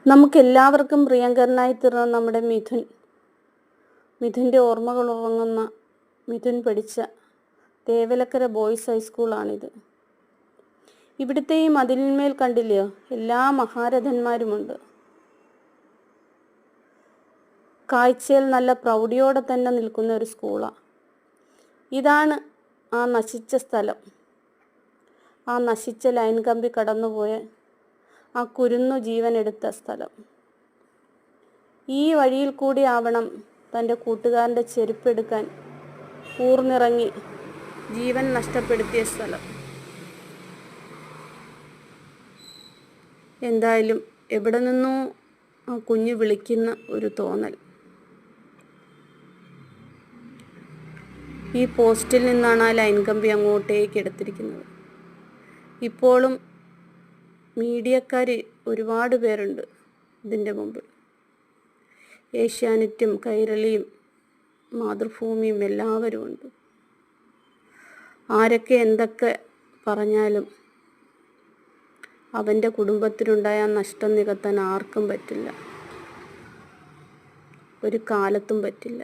നമുക്കെല്ലാവർക്കും പ്രിയങ്കരനായി തീർന്ന നമ്മുടെ മിഥുൻ്റെ ഓർമ്മകൾ ഉറങ്ങുന്ന മിഥുൻ പഠിച്ച തേവലക്കര ബോയ്സ് ഹൈസ്കൂളാണിത്. ഇവിടുത്തെ ഈ മതിലിന്മേൽ കണ്ടില്ലയോ, എല്ലാ മഹാരഥന്മാരുമുണ്ട്. കാഴ്ചയിൽ നല്ല പ്രൗഢിയോടെ തന്നെ നിൽക്കുന്ന ഒരു സ്കൂളാണ്. ഇതാണ് ആ നശിച്ച സ്ഥലം, ആ നശിച്ച ലൈൻ കമ്പി കടന്നുപോയ ആ കുരുന്നു ജീവനെടുത്ത സ്ഥലം. ഈ വഴിയിൽ കൂടി ആവണം തൻ്റെ കൂട്ടുകാരൻ്റെ ചെരുപ്പെടുക്കാൻ ഊർന്നിറങ്ങി ജീവൻ നഷ്ടപ്പെടുത്തിയ സ്ഥലം. എന്തായാലും എവിടെ നിന്നോ ആ കുഞ്ഞ് വിളിക്കുന്ന ഒരു തോന്നൽ. ഈ പോസ്റ്റിൽ നിന്നാണ് ആ ലൈൻ കമ്പി അങ്ങോട്ടേക്ക് എടുത്തിരിക്കുന്നത്. ഇപ്പോഴും മീഡിയക്കാർ ഒരുപാട് പേരുണ്ട് ഇതിൻ്റെ മുമ്പിൽ. ഏഷ്യാനെറ്റും കൈരളിയും മാതൃഭൂമിയും എല്ലാവരും ഉണ്ട്. ആരൊക്കെ എന്തൊക്കെ പറഞ്ഞാലും അവൻ്റെ കുടുംബത്തിനുണ്ടായ നഷ്ടം നികത്താൻ ആർക്കും പറ്റില്ല, ഒരു കാലത്തും പറ്റില്ല.